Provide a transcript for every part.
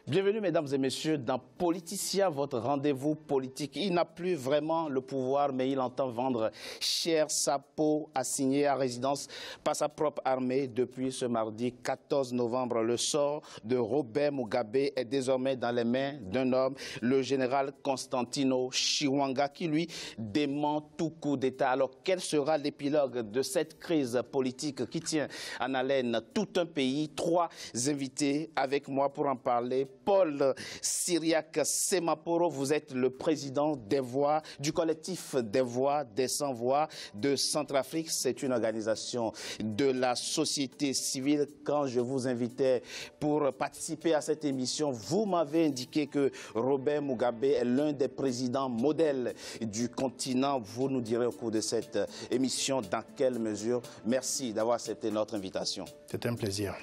Bienvenue mesdames et messieurs dans Politicien, votre rendez-vous politique. Il n'a plus vraiment le pouvoir, mais il entend vendre cher sa peau, assignée à résidence par sa propre armée depuis ce mardi 14 novembre. Le sort de Robert Mugabe est désormais dans les mains d'un homme, le général Constantino Chiwenga, qui lui dément tout coup d'État. Alors quel sera l'épilogue de cette crise politique qui tient en haleine tout un pays? Trois invités avec moi pour en parler. Paul Cyriaque Semaporo, vous êtes le président des voix, du collectif des voix des sans-voix de Centrafrique. C'est une organisation de la société civile. Quand je vous invitais pour participer à cette émission, vous m'avez indiqué que Robert Mugabe est l'un des présidents modèles du continent. Vous nous direz au cours de cette émission dans quelle mesure. Merci d'avoir accepté notre invitation. C'est un plaisir.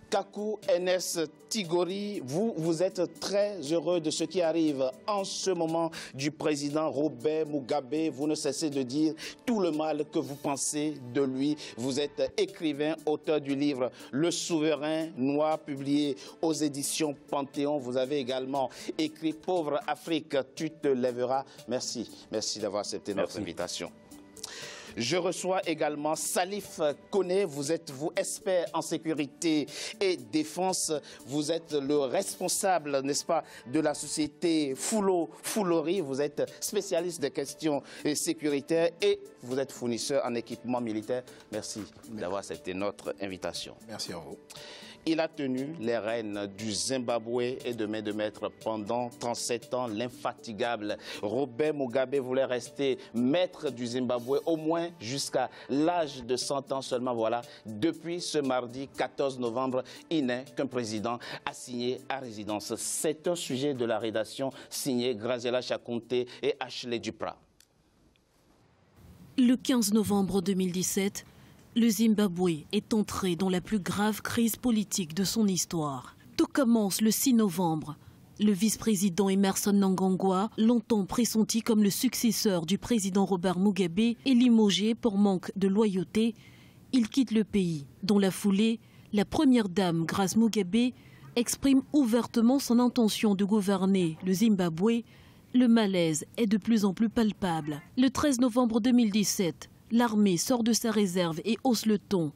Kakou NS Tigori, vous êtes très heureux de ce qui arrive en ce moment du président Robert Mugabe. Vous ne cessez de dire tout le mal que vous pensez de lui. Vous êtes écrivain, auteur du livre Le Souverain Noir, publié aux éditions Panthéon. Vous avez également écrit Pauvre Afrique, tu te lèveras. Merci, merci d'avoir accepté notre invitation. Je reçois également Salif Koné, vous êtes expert en sécurité et défense, vous êtes le responsable, n'est-ce pas, de la société Foulori, vous êtes spécialiste des questions sécuritaires et vous êtes fournisseur en équipement militaire. Merci d'avoir accepté notre invitation. Merci à vous. Il a tenu les rênes du Zimbabwe et de main de maître pendant 37 ans. L'infatigable Robert Mugabe voulait rester maître du Zimbabwe au moins jusqu'à l'âge de 100 ans seulement. Voilà, depuis ce mardi 14 novembre, il n'est qu'un président assigné à résidence. C'est un sujet de la rédaction signé Graziella Chakonté et Ashley Duprat. Le 15 novembre 2017, le Zimbabwe est entré dans la plus grave crise politique de son histoire. Tout commence le 6 novembre. Le vice-président Emmerson Mnangagwa, longtemps pressenti comme le successeur du président Robert Mugabe, est limogé pour manque de loyauté. Il quitte le pays. Dans la foulée, la première dame, Grace Mugabe, exprime ouvertement son intention de gouverner le Zimbabwe. Le malaise est de plus en plus palpable. Le 13 novembre 2017, l'armée sort de sa réserve et hausse le ton.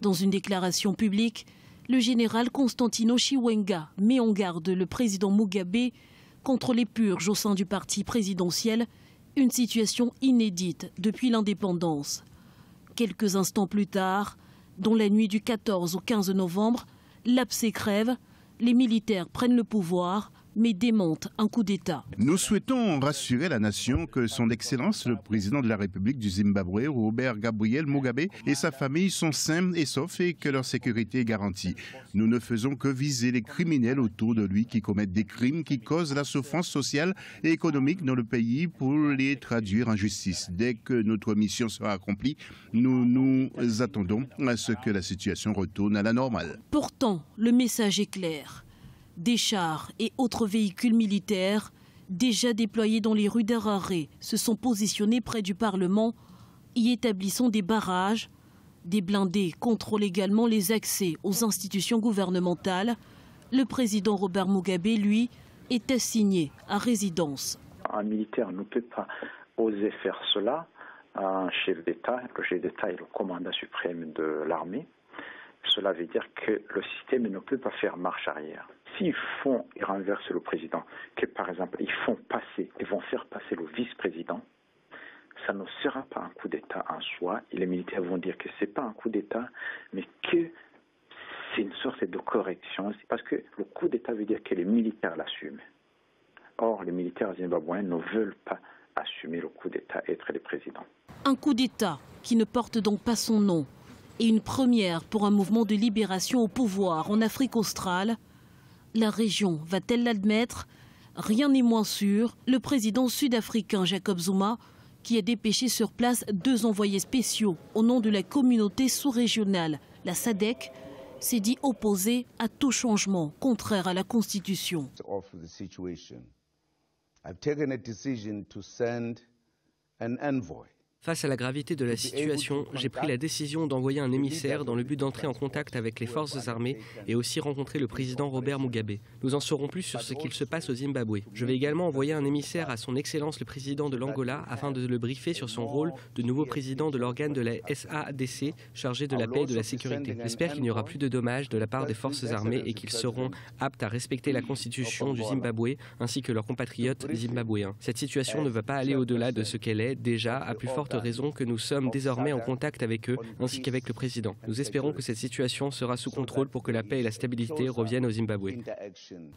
Dans une déclaration publique, le général Constantino Chiwenga met en garde le président Mugabe contre les purges au sein du parti présidentiel, une situation inédite depuis l'indépendance. Quelques instants plus tard, dans la nuit du 14 au 15 novembre, l'abcès crève, les militaires prennent le pouvoir, mais démente un coup d'État. Nous souhaitons rassurer la nation que son Excellence, le président de la République du Zimbabwe, Robert Gabriel Mugabe, et sa famille sont sains et saufs et que leur sécurité est garantie. Nous ne faisons que viser les criminels autour de lui qui commettent des crimes qui causent la souffrance sociale et économique dans le pays pour les traduire en justice. Dès que notre mission sera accomplie, nous nous attendons à ce que la situation retourne à la normale. Pourtant, le message est clair. Des chars et autres véhicules militaires, déjà déployés dans les rues d'Harare, se sont positionnés près du Parlement, y établissant des barrages. Des blindés contrôlent également les accès aux institutions gouvernementales. Le président Robert Mugabe, lui, est assigné à résidence. Un militaire ne peut pas oser faire cela. Un chef d'État, le chef d'État est le commandant suprême de l'armée. Cela veut dire que le système ne peut pas faire marche arrière. S'ils font et renversent le président, que par exemple ils vont faire passer le vice-président, ça ne sera pas un coup d'État en soi. Et les militaires vont dire que ce n'est pas un coup d'État, mais que c'est une sorte de correction. Parce que le coup d'État veut dire que les militaires l'assument. Or, les militaires zimbabwéens ne veulent pas assumer le coup d'État, être les présidents. Un coup d'État qui ne porte donc pas son nom. Et une première pour un mouvement de libération au pouvoir en Afrique australe. La région va-t-elle l'admettre? Rien n'est moins sûr. Le président sud-africain Jacob Zuma, qui a dépêché sur place 2 envoyés spéciaux au nom de la communauté sous-régionale, la SADC, s'est dit opposé à tout changement contraire à la Constitution. I've taken a decision to send an envoy Face à la gravité de la situation, j'ai pris la décision d'envoyer un émissaire dans le but d'entrer en contact avec les forces armées et aussi rencontrer le président Robert Mugabe. Nous en saurons plus sur ce qu'il se passe au Zimbabwe. Je vais également envoyer un émissaire à son Excellence le président de l'Angola afin de le briefer sur son rôle de nouveau président de l'organe de la SADC chargé de la paix et de la sécurité. J'espère qu'il n'y aura plus de dommages de la part des forces armées et qu'ils seront aptes à respecter la constitution du Zimbabwe ainsi que leurs compatriotes zimbabwéens. Cette situation ne va pas aller au-delà de ce qu'elle est déjà, à plus forte raison que nous sommes désormais en contact avec eux ainsi qu'avec le président. Nous espérons que cette situation sera sous contrôle pour que la paix et la stabilité reviennent au Zimbabwe.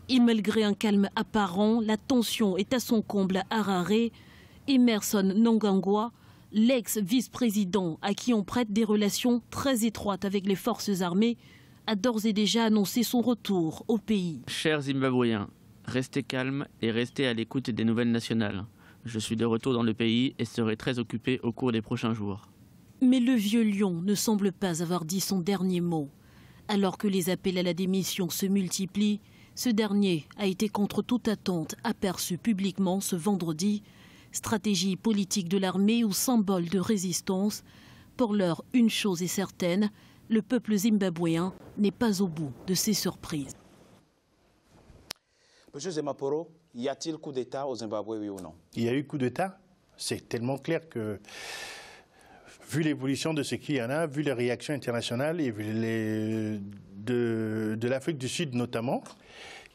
Et malgré un calme apparent, la tension est à son comble à Harare. Emmerson Mnangagwa, l'ex-vice-président à qui on prête des relations très étroites avec les forces armées, a d'ores et déjà annoncé son retour au pays. Chers Zimbabwéens, restez calmes et restez à l'écoute des nouvelles nationales. Je suis de retour dans le pays et serai très occupé au cours des prochains jours. Mais le vieux lion ne semble pas avoir dit son dernier mot. Alors que les appels à la démission se multiplient, ce dernier a été contre toute attente aperçu publiquement ce vendredi. Stratégie politique de l'armée ou symbole de résistance. Pour l'heure, une chose est certaine, le peuple zimbabwéen n'est pas au bout de ses surprises. Monsieur Zemaporo, y a-t-il coup d'État au Zimbabwe, oui ou non? Il y a eu coup d'État. C'est tellement clair que, vu l'évolution de ce qu'il y en a, vu les réactions internationales et vu de l'Afrique du Sud notamment,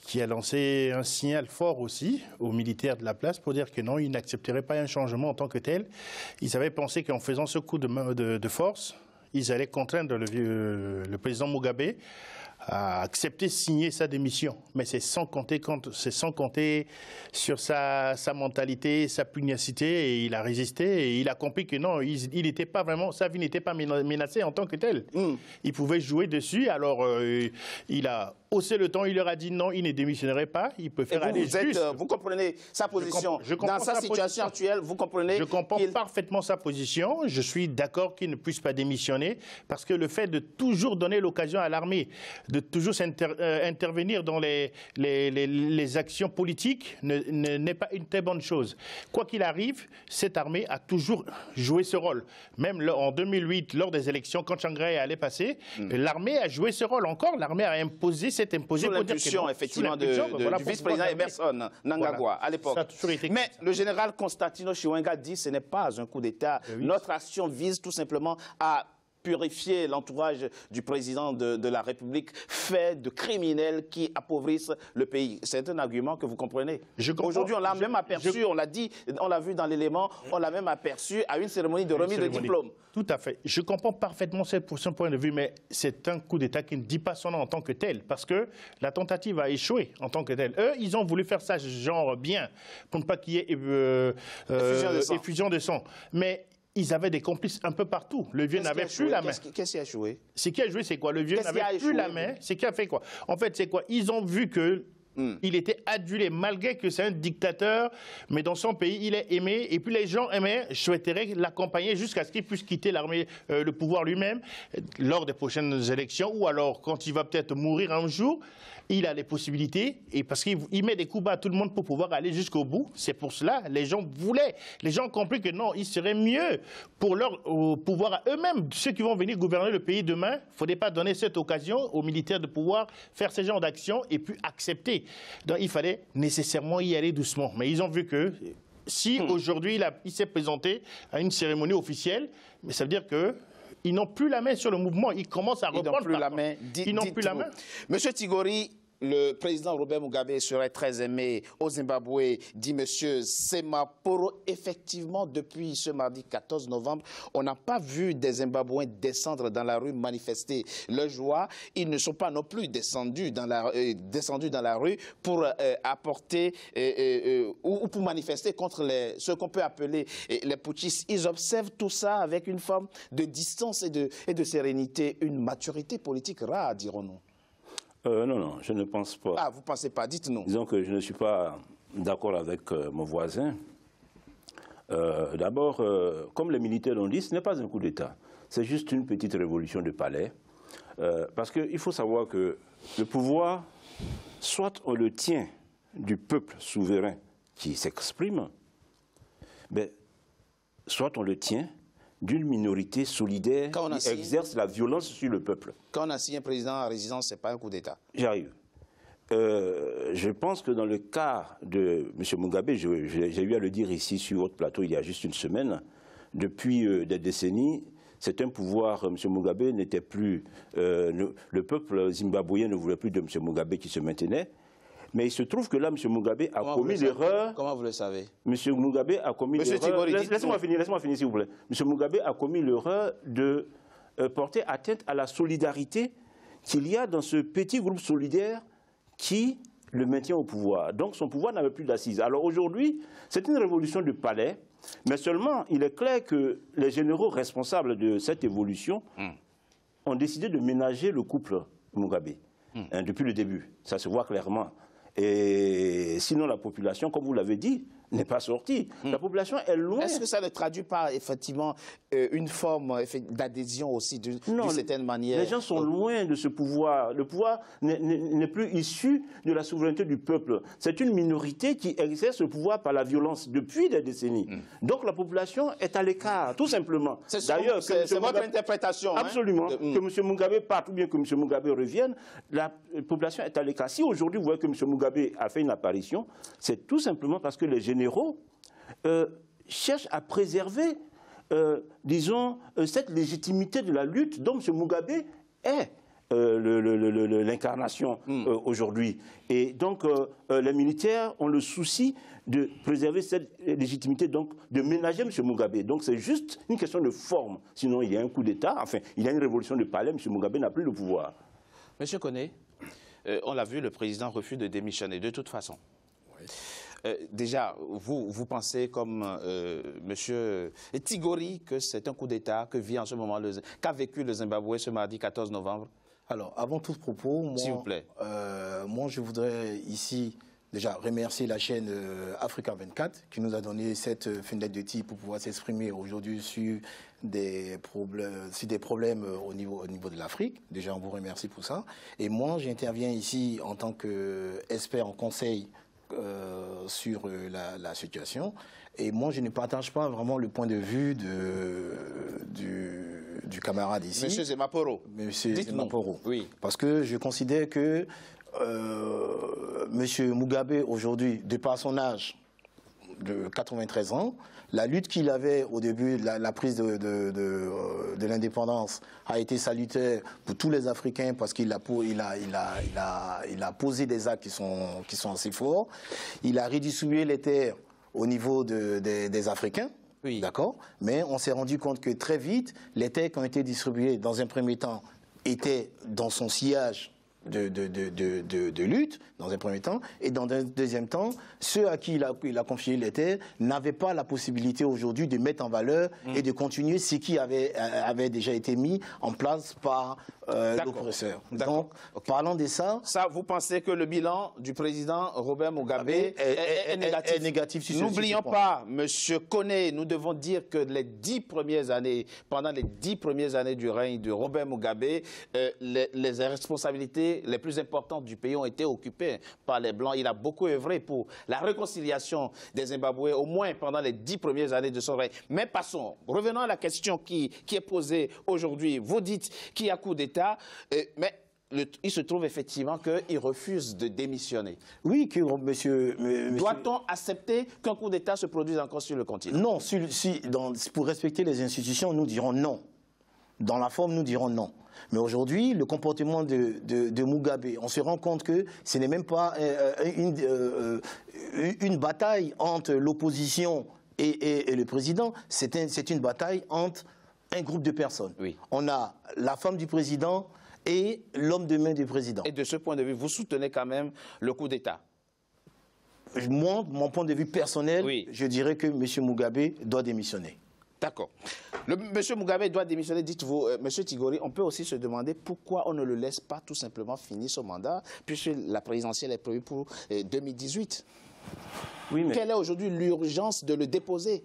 qui a lancé un signal fort aussi aux militaires de la place pour dire que non, ils n'accepteraient pas un changement en tant que tel. Ils avaient pensé qu'en faisant ce coup de force, ils allaient contraindre le président Mugabe à accepter de signer sa démission. Mais c'est sans compter sur sa mentalité, sa pugnacité, et il a résisté et il a compris que non, il n'était pas vraiment, sa vie n'était pas menacée en tant que telle. Il pouvait jouer dessus, alors il a haussé le ton, il leur a dit non, il ne démissionnerait pas, il peut faire aller juste. Vous comprenez sa position dans sa situation actuelle, vous comprenez? Je comprends parfaitement sa position, je suis d'accord qu'il ne puisse pas démissionner, parce que le fait de toujours donner l'occasion à l'armée, de toujours intervenir dans les actions politiques n'est pas une très bonne chose. Quoi qu'il arrive, cette armée a toujours joué ce rôle. Même en 2008, lors des élections, quand Tsvangirai allait passer, l'armée a joué ce rôle encore. L'armée a imposé, s'est imposée. Sous l'impulsion, effectivement, du vice-président Emmerson Mnangagwa à l'époque. Mais le général Constantino Chiwenga dit que ce n'est pas un coup d'État. Notre action vise tout simplement à purifier l'entourage du président de la République, fait de criminels qui appauvrissent le pays. C'est un argument que vous comprenez. Aujourd'hui, on l'a même aperçu, on l'a dit, on l'a vu dans l'élément, on l'a même aperçu à une cérémonie de remise de diplôme. Tout à fait. Je comprends parfaitement son point de vue, mais c'est un coup d'État qui ne dit pas son nom en tant que tel, parce que la tentative a échoué en tant que telle. Eux, ils ont voulu faire ça genre bien, pour ne pas qu'il y ait effusion de sang. Mais ils avaient des complices un peu partout. Le vieux n'avait plus la main. Qu'est-ce qui a échoué? Ce qui a joué, c'est quoi? Le vieux n'avait plus la main. Ce qui a fait quoi? En fait, c'est quoi? Ils ont vu que il était adulé, malgré que c'est un dictateur, mais dans son pays, il est aimé. Et puis les gens souhaiteraient l'accompagner jusqu'à ce qu'il puisse quitter l'armée, le pouvoir lui-même, lors des prochaines élections, ou alors quand il va peut-être mourir un jour. Il a les possibilités, et parce qu'il met des coups bas à tout le monde pour pouvoir aller jusqu'au bout. C'est pour cela les gens voulaient. Les gens ont compris que non, il serait mieux pour leur pouvoir à eux-mêmes, ceux qui vont venir gouverner le pays demain. Il ne faudrait pas donner cette occasion aux militaires de pouvoir faire ce genre d'action et puis accepter. Donc il fallait nécessairement y aller doucement. Mais ils ont vu que si aujourd'hui il s'est présenté à une cérémonie officielle, mais ça veut dire que ils n'ont plus la main sur le mouvement. Ils commencent à reprendre. Ils n'ont plus la main. Ils n'ont plus la main. Monsieur Tigori, le président Robert Mugabe serait très aimé au Zimbabwe, dit monsieur Zemaporo. Effectivement, depuis ce mardi 14 novembre, on n'a pas vu des Zimbabwéens descendre dans la rue manifester leur joie. Ils ne sont pas non plus descendus dans la rue pour apporter ou pour manifester contre ce qu'on peut appeler les putschistes. Ils observent tout ça avec une forme de distance et de sérénité, une maturité politique rare, dirons-nous. Non, je ne pense pas. Ah, vous ne pensez pas, dites-nous. Disons que je ne suis pas d'accord avec mon voisin. D'abord, comme les militaires l'ont dit, ce n'est pas un coup d'État. C'est juste une petite révolution de palais. Parce qu'il faut savoir que le pouvoir, soit on le tient du peuple souverain qui s'exprime, soit on le tient d'une minorité solidaire qui exerce la violence sur le peuple. Quand on a signé un président en résidence, ce n'est pas un coup d'État. J'arrive. Je pense que dans le cas de M. Mugabe, j'ai eu à le dire ici sur votre plateau il y a juste une semaine, depuis des décennies, c'est un pouvoir, M. Mugabe n'était plus... le peuple zimbabwéen ne voulait plus de M. Mugabe qui se maintenait. Mais il se trouve que là, M. Mugabe a commis l'erreur... Comment vous le savez? M. Mugabe a commis l'erreur... Laissez-moi finir, s'il vous plaît. M. Mugabe a commis l'erreur de porter atteinte à la solidarité qu'il y a dans ce petit groupe solidaire qui le maintient au pouvoir. Donc son pouvoir n'avait plus d'assises. Alors aujourd'hui, c'est une révolution de palais, mais seulement il est clair que les généraux responsables de cette évolution ont décidé de ménager le couple Mugabe depuis le début. Ça se voit clairement. Et sinon, la population, comme vous l'avez dit, n'est pas sortie. La population est loin. Est-ce que ça ne traduit pas effectivement une forme d'adhésion aussi d'une certaine manière? Les gens sont loin de ce pouvoir. Le pouvoir n'est plus issu de la souveraineté du peuple. C'est une minorité qui exerce le pouvoir par la violence depuis des décennies. Donc la population est à l'écart, tout simplement. D'ailleurs, c'est votre interprétation. Absolument. Que M. Mugabe parte ou bien que M. Mugabe revienne, la population est à l'écart. Si aujourd'hui vous voyez que M. Mugabe a fait une apparition, c'est tout simplement parce que les généraux cherchent à préserver, disons, cette légitimité de la lutte dont M. Mugabe est l'incarnation aujourd'hui. Et donc, les militaires ont le souci de préserver cette légitimité, donc de ménager M. Mugabe. Donc, c'est juste une question de forme. Sinon, il y a un coup d'État, enfin, il y a une révolution de palais, M. Mugabe n'a plus le pouvoir. Monsieur Koné, on l'a vu, le président refuse de démissionner, de toute façon. Oui. Déjà, vous pensez comme M. Tigori que c'est un coup d'État que vit en ce moment, qu'a vécu le Zimbabwe ce mardi 14 novembre? Alors, avant tout propos, s'il vous plaît. Moi, je voudrais ici déjà remercier la chaîne Africa 24 qui nous a donné cette fenêtre de tir pour pouvoir s'exprimer aujourd'hui sur des problèmes au niveau de l'Afrique. Déjà, on vous remercie pour ça. Et moi, j'interviens ici en tant qu'expert en conseil sur la situation. Et moi, je ne partage pas vraiment le point de vue du camarade ici. Monsieur Zemaporo. Monsieur Zemaporo. Oui. Parce que je considère que Monsieur Mugabe, aujourd'hui, de par son âge de 93 ans, la lutte qu'il avait au début, la prise de l'indépendance a été salutaire pour tous les Africains parce qu'il a posé des actes qui sont assez forts. Il a redistribué les terres au niveau des Africains. Oui. D'accord. Mais on s'est rendu compte que très vite, les terres qui ont été distribuées dans un premier temps étaient dans son sillage de lutte, dans un premier temps, et dans un deuxième temps, ceux à qui il a confié les terres n'avaient pas la possibilité aujourd'hui de mettre en valeur et de continuer ce qui avait déjà été mis en place par l'oppresseur. Donc, parlant de ça... Ça, vous pensez que le bilan du président Robert Mugabe est négatif? N'oublions pas, Monsieur Koné, nous devons dire que pendant les 10 premières années du règne de Robert Mugabe, les responsabilités les plus importantes du pays ont été occupées par les Blancs. Il a beaucoup œuvré pour la réconciliation des Zimbabwéens, au moins pendant les 10 premières années de son règne. Mais passons, revenons à la question qui est posée aujourd'hui. Vous dites qu'il y a coup d'État, mais il se trouve effectivement qu'il refuse de démissionner. Oui, que monsieur... Doit-on accepter qu'un coup d'État se produise encore sur le continent? Non, pour respecter les institutions, nous dirons non. Dans la forme, nous dirons non. Mais aujourd'hui, le comportement de Mugabe, on se rend compte que ce n'est même pas une bataille entre l'opposition et le président, c'est une bataille entre un groupe de personnes. Oui. On a la femme du président et l'homme de main du président. Et de ce point de vue, vous soutenez quand même le coup d'État? Moi, mon point de vue personnel, oui, je dirais que M. Mugabe doit démissionner. D'accord. M. Mugabe doit démissionner, dites-vous. M. Tigori, on peut aussi se demander pourquoi on ne le laisse pas tout simplement finir son mandat, puisque la présidentielle est prévue pour 2018. Oui, mais... Quelle est aujourd'hui l'urgence de le déposer?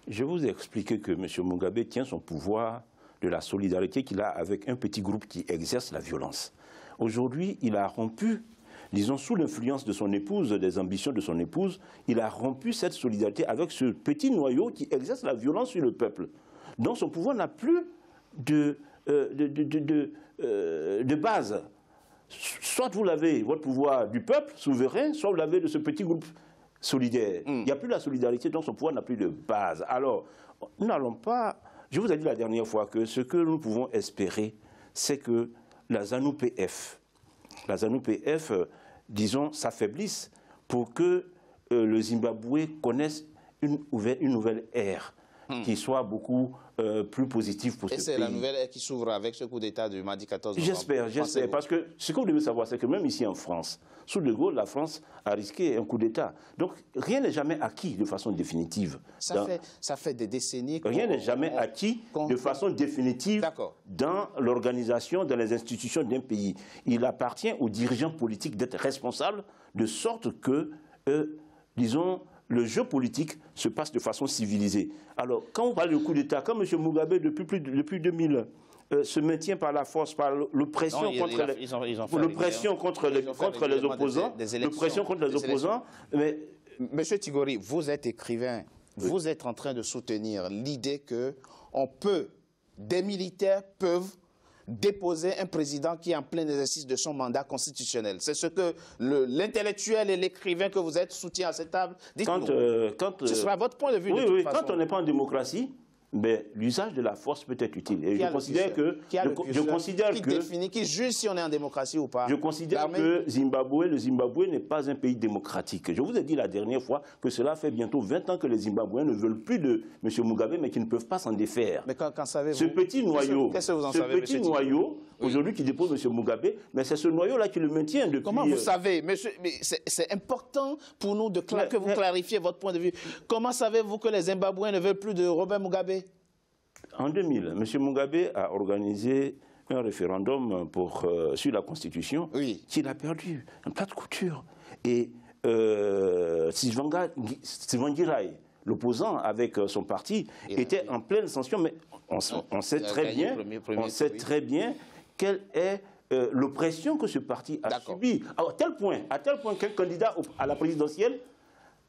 Je vous ai expliqué que M. Mugabe tient son pouvoir de la solidarité qu'il a avec un petit groupe qui exerce la violence. Aujourd'hui, il a rompu, disons, sous l'influence de son épouse, des ambitions de son épouse, il a rompu cette solidarité avec ce petit noyau qui exerce la violence sur le peuple. Donc son pouvoir n'a plus de base. Soit vous l'avez, votre pouvoir du peuple souverain, soit vous l'avez de ce petit groupe solidaire. Il n'y a plus la solidarité, donc son pouvoir n'a plus de base. Alors, nous n'allons pas... Je vous ai dit la dernière fois que ce que nous pouvons espérer, c'est que la ZANU-PF, disons, s'affaiblisse pour que le Zimbabwe connaisse une nouvelle ère qui soit beaucoup plus positive pour ce pays. Et c'est la nouvelle ère qui s'ouvre avec ce coup d'État du mardi 14 novembre. J'espère, parce que ce que vous devez savoir, c'est que même ici en France, sous De Gaulle, la France a risqué un coup d'État. Donc rien n'est jamais acquis de façon définitive. Ça fait des décennies. Rien n'est jamais acquis de façon définitive dans l'organisation, dans les institutions d'un pays. Il appartient aux dirigeants politiques d'être responsables, de sorte que, disons, le jeu politique se passe de façon civilisée. Alors, quand on parle de coup d'État, quand M. Mugabe, depuis 2000, se maintient par la force, par l'oppression contre les opposants, mais... Monsieur Tigori, vous êtes écrivain, vous êtes en train de soutenir l'idée que des militaires peuvent déposer un président qui est en plein exercice de son mandat constitutionnel. C'est ce que l'intellectuel et l'écrivain que vous êtes soutient à cette table. Ce sera votre point de vue. Oui, quand on n'est pas en démocratie, l'usage de la force peut être utile. Et je considère qui juge si on est en démocratie ou pas. Je considère que le Zimbabwe n'est pas un pays démocratique. Je vous ai dit la dernière fois que cela fait bientôt 20 ans que les Zimbabwéens ne veulent plus de M. Mugabe, mais qu'ils ne peuvent pas s'en défaire. Mais quand savez-vous? Ce petit noyau, aujourd'hui, qui dépose M. Mugabe, mais c'est ce noyau-là qui le maintient depuis... Comment vous savez? C'est important pour nous que vous clarifiez votre point de vue. Comment savez-vous que les Zimbabwéens ne veulent plus de Robert Mugabe? En 2000, M. Mugabe a organisé un référendum sur la Constitution qu'il a perdu, un plat de couture. Et Tsvangirai, l'opposant avec son parti, était en pleine ascension, mais on sait très bien quelle est l'oppression que ce parti a subie. À tel point qu'un candidat à la présidentielle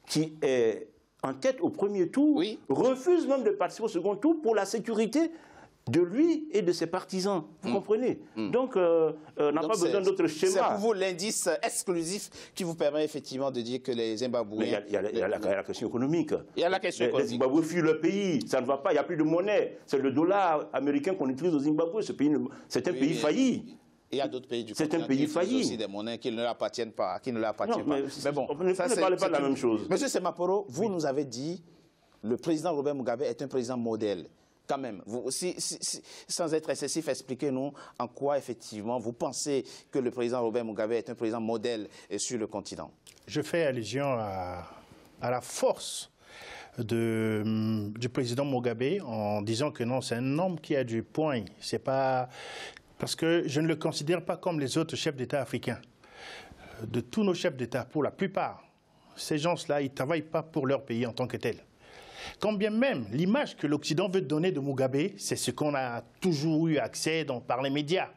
qui est en tête au premier tour, refuse même de participer au second tour pour la sécurité de lui et de ses partisans. Vous comprenez? Donc, on n'a pas besoin d'autres schémas. C'est pour vous l'indice exclusif qui vous permet effectivement de dire que les Zimbabwéens... Il y a la question économique. Il y a la question économique. Les Zimbabwéens fuient le pays, ça ne va pas, il n'y a plus de monnaie. C'est le dollar américain qu'on utilise au Zimbabwe. Ce pays, c'est un pays failli. Il y a d'autres pays du continent qui utilisent aussi des monnaies qui ne leur appartiennent pas. Mais bon, on ne parle pas de la même chose. Monsieur Semaporo, vous nous avez dit que le président Robert Mugabe est un président modèle. Quand même, sans être excessif, expliquez-nous en quoi, effectivement, vous pensez que le président Robert Mugabe est un président modèle sur le continent. Je fais allusion à la force du président Mugabe en disant que non, c'est un homme qui a du poing. C'est pas... Parce que je ne le considère pas comme les autres chefs d'État africains. De tous nos chefs d'État, pour la plupart, ces gens-là, ils ne travaillent pas pour leur pays en tant que tel. Quand bien même l'image que l'Occident veut donner de Mugabe, c'est ce qu'on a toujours eu accès par les médias.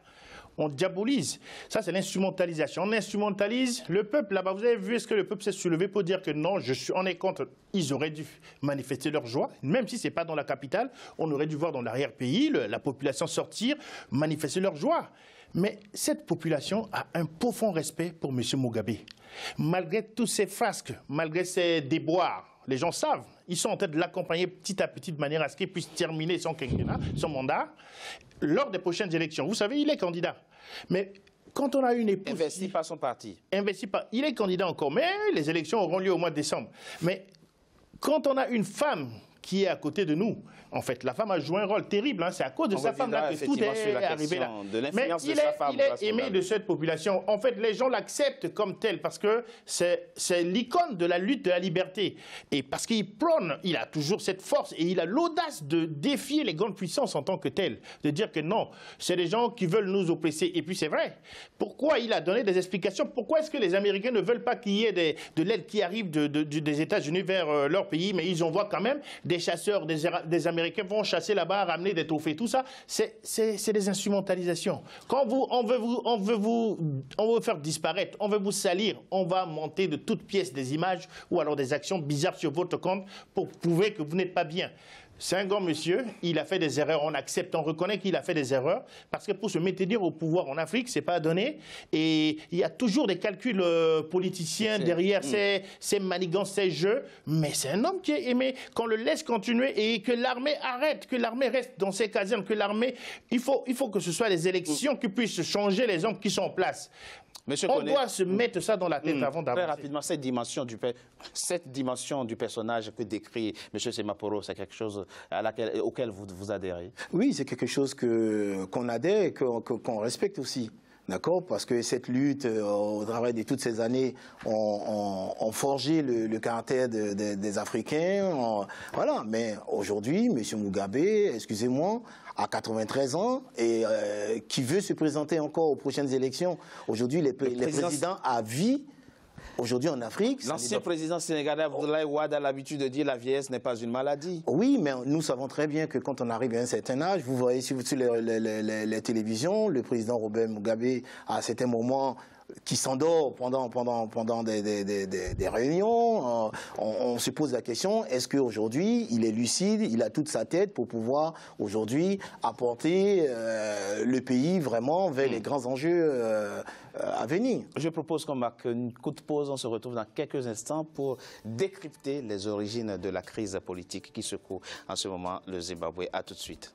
On diabolise. Ça, c'est l'instrumentalisation. On instrumentalise le peuple. Là-bas, vous avez vu, est-ce que le peuple s'est soulevé pour dire que non, on est contre. Ils auraient dû manifester leur joie, même si ce n'est pas dans la capitale. On aurait dû voir dans l'arrière-pays la population sortir, manifester leur joie. Mais cette population a un profond respect pour M. Mugabe. Malgré tous ces frasques, malgré ces déboires, les gens savent, ils sont en train de l'accompagner petit à petit de manière à ce qu'il puisse terminer son quinquennat, son mandat, lors des prochaines élections. Vous savez, il est candidat. Mais quand on a une épouse... Investi par son parti. Investi par... Il est candidat encore, mais les élections auront lieu au mois de décembre. Mais quand on a une femme qui est à côté de nous, en fait, la femme a joué un rôle terrible. C'est à cause de sa femme là que tout est arrivé là. Mais il est aimé de cette population. En fait, les gens l'acceptent comme tel parce que c'est l'icône de la lutte de la liberté. Et parce qu'il prône, il a toujours cette force et il a l'audace de défier les grandes puissances en tant que tel. De dire que non, c'est des gens qui veulent nous oppresser. Et puis c'est vrai. Pourquoi il a donné des explications? Pourquoi est-ce que les Américains ne veulent pas qu'il y ait de l'aide qui arrive des États-Unis vers leur pays, mais ils envoient quand même des chasseurs, des Américains vont chasser là-bas, ramener des trophées, tout ça, c'est des instrumentalisations. Quand on veut faire disparaître, on veut vous salir, on va monter de toutes pièces des images ou alors des actions bizarres sur votre compte pour prouver que vous n'êtes pas bien. c'est un grand monsieur, il a fait des erreurs, on accepte, on reconnaît qu'il a fait des erreurs, parce que pour se maintenir au pouvoir en Afrique, c'est pas donné, et il y a toujours des calculs politiciens derrière ces manigances, ces jeux, mais c'est un homme qui est aimé, qu'on le laisse continuer et que l'armée arrête, que l'armée reste dans ses casernes, que l'armée, il faut que ce soit les élections qui puissent changer les hommes qui sont en place. On doit se mettre ça dans la tête avant d'avancer. Très rapidement, cette dimension du personnage que décrit M. Semaporo, c'est quelque chose auquel vous adhérez? Oui, c'est quelque chose qu'on adhère et qu'on respecte aussi. D'accord, parce que cette lutte, au travers de toutes ces années, ont forgé le caractère des Africains. Voilà, mais aujourd'hui, M. Mugabe, excusez-moi, a 93 ans et qui veut se présenter encore aux prochaines élections. Aujourd'hui, les présidents à vie. Aujourd'hui en Afrique... L'ancien président sénégalais Abdoulaye Wade a l'habitude de dire que la vieillesse n'est pas une maladie. Oui, mais nous savons très bien que quand on arrive à un certain âge, vous voyez sur les télévisions, le président Robert Mugabe, à certains moments, qui s'endort pendant des réunions, on se pose la question, est-ce qu'aujourd'hui, il est lucide, il a toute sa tête pour pouvoir aujourd'hui apporter le pays vraiment vers les grands enjeux à venir. Je propose qu'on marque une courte pause, on se retrouve dans quelques instants pour décrypter les origines de la crise politique qui secoue en ce moment le Zimbabwe. À tout de suite.